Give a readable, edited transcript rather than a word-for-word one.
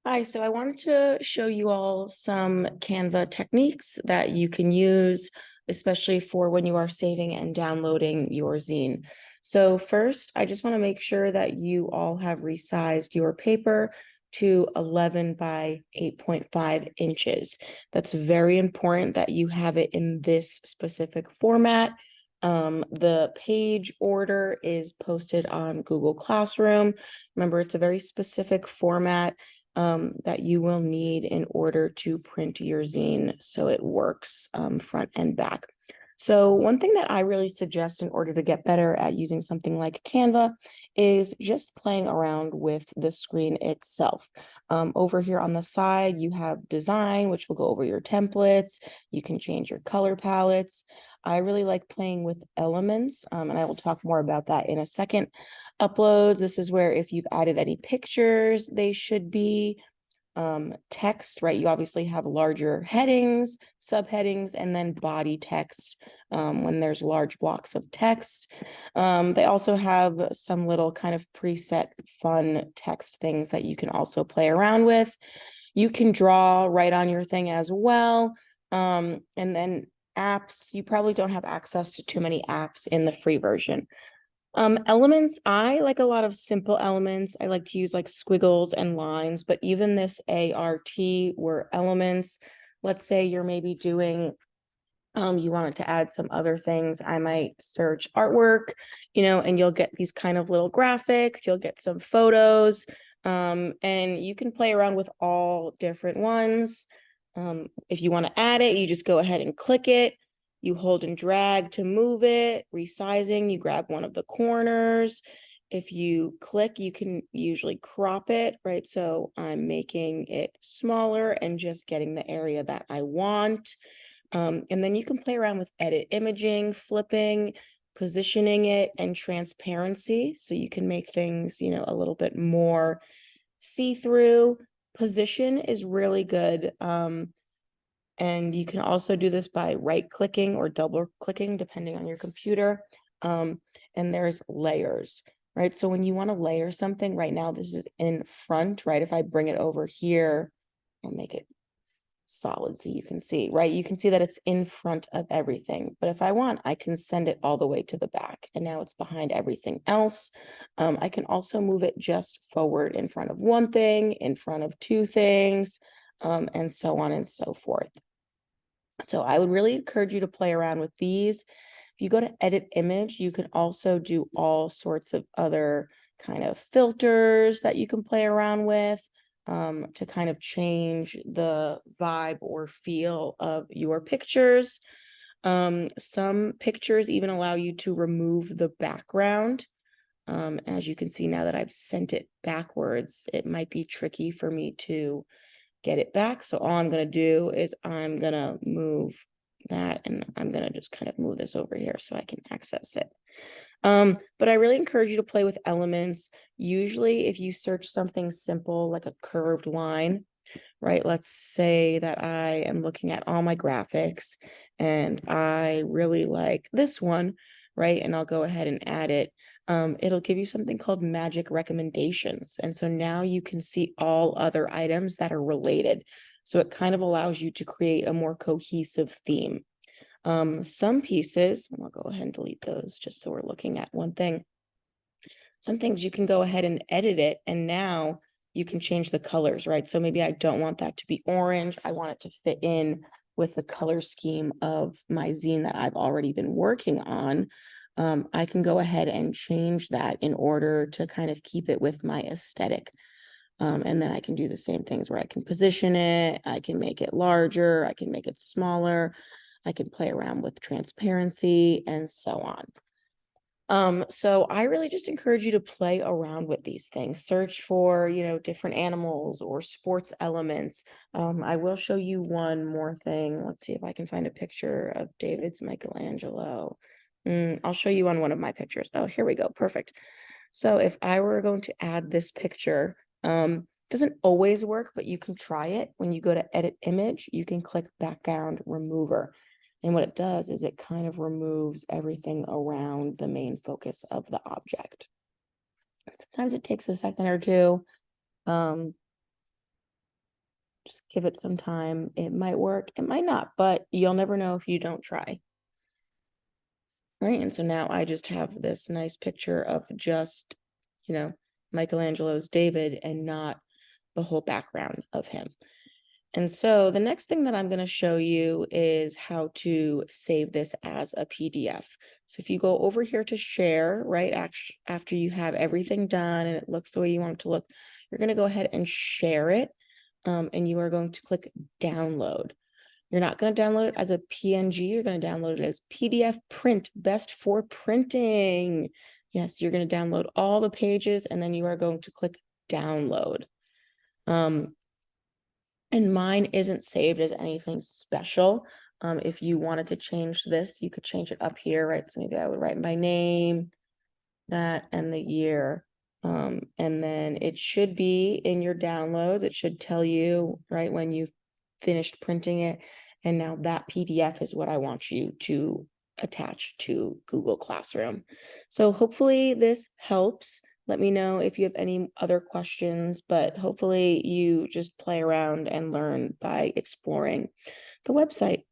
Hi, so I wanted to show you all some Canva techniques that you can use, especially for when you are saving and downloading your zine. So first, I just want to make sure that you all have resized your paper to 11 by 8.5 inches. That's very important that you have it in this specific format. The page order is posted on Google Classroom. Remember, it's a very specific format that you will need in order to print your zine so it works front and back. So one thing that I really suggest in order to get better at using something like Canva is just playing around with the screen itself. Over here on the side, you have design, which will go over your templates. You can change your color palettes. I really like playing with elements, and I will talk more about that in a second. Uploads, this is where if you've added any pictures, they should be text, right? You obviously have larger headings, subheadings, and then body text when there's large blocks of text. They also have some little kind of preset fun text things that you can also play around with. You can draw right on your thing as well. And then apps, you probably don't have access to too many apps in the free version. Elements, I like a lot of simple elements. I like to use like squiggles and lines, but even this ART were elements. Let's say you're maybe doing, you wanted to add some other things. I might search artwork, and you'll get these kind of little graphics, you'll get some photos, and you can play around with all different ones. If you want to add it, you just go ahead and click it. You hold and drag to move it. Resizing, you grab one of the corners. If you click, you can usually crop it, right? So I'm making it smaller and just getting the area that I want. And then you can play around with edit imaging, flipping, positioning it, and transparency. So you can make things, a little bit more see-through. Position is really good. And you can also do this by right-clicking or double-clicking, depending on your computer. And there's layers, right? So when you want to layer something right now, this is in front, right? If I bring it over here, I'll make it solid so you can see, right? You can see that it's in front of everything. But if I want, I can send it all the way to the back. And now it's behind everything else. I can also move it just forward in front of one thing, in front of two things, and so on and so forth. So I would really encourage you to play around with these. If you go to edit image, you can also do all sorts of other kind of filters that you can play around with to kind of change the vibe or feel of your pictures. Some pictures even allow you to remove the background. As you can see now that I've sent it backwards, it might be tricky for me to get it back. So all I'm going to do is I'm going to move that, and I'm going to just kind of move this over here so I can access it. But I really encourage you to play with elements. Usually if you search something simple like a curved line, right? Let's say that I am looking at all my graphics and I really like this one, right? And I'll go ahead and add it. It'll give you something called magic recommendations. And so now you can see all other items that are related. So it kind of allows you to create a more cohesive theme. Some pieces, and I'll go ahead and delete those just so we're looking at one thing. Some things you can go ahead and edit it, and now you can change the colors, right? So maybe I don't want that to be orange. I want it to fit in with the color scheme of my zine that I've already been working on. I can go ahead and change that in order to kind of keep it with my aesthetic. And then I can do the same things where I can position it, I can make it larger, I can make it smaller, I can play around with transparency and so on. So I really just encourage you to play around with these things. Search for, different animals or sports elements. I will show you one more thing. Let's see if I can find a picture of David's Michelangelo. I'll show you on one of my pictures. Oh, here we go. Perfect. So if I were going to add this picture, doesn't always work, but you can try it. When you go to edit image, you can click background remover. And what it does is it kind of removes everything around the main focus of the object. Sometimes it takes a second or two. Just give it some time. It might work, it might not, but you'll never know if you don't try. Right, and so now I just have this nice picture of just, Michelangelo's David and not the whole background of him. And so the next thing that I'm going to show you is how to save this as a PDF. So if you go over here to share, right, after you have everything done and it looks the way you want it to look, you're going to go ahead and share it, and you are going to click download. You're not going to download it as a PNG. You're going to download it as PDF print, best for printing. Yes, you're going to download all the pages, and then you are going to click download. And mine isn't saved as anything special. If you wanted to change this, you could change it up here, right? So maybe I would write my name, that, and the year. And then it should be in your downloads. It should tell you, right, when you've finished printing it. And now that PDF is what I want you to attach to Google Classroom. So hopefully this helps. Let me know if you have any other questions, but hopefully you just play around and learn by exploring the website.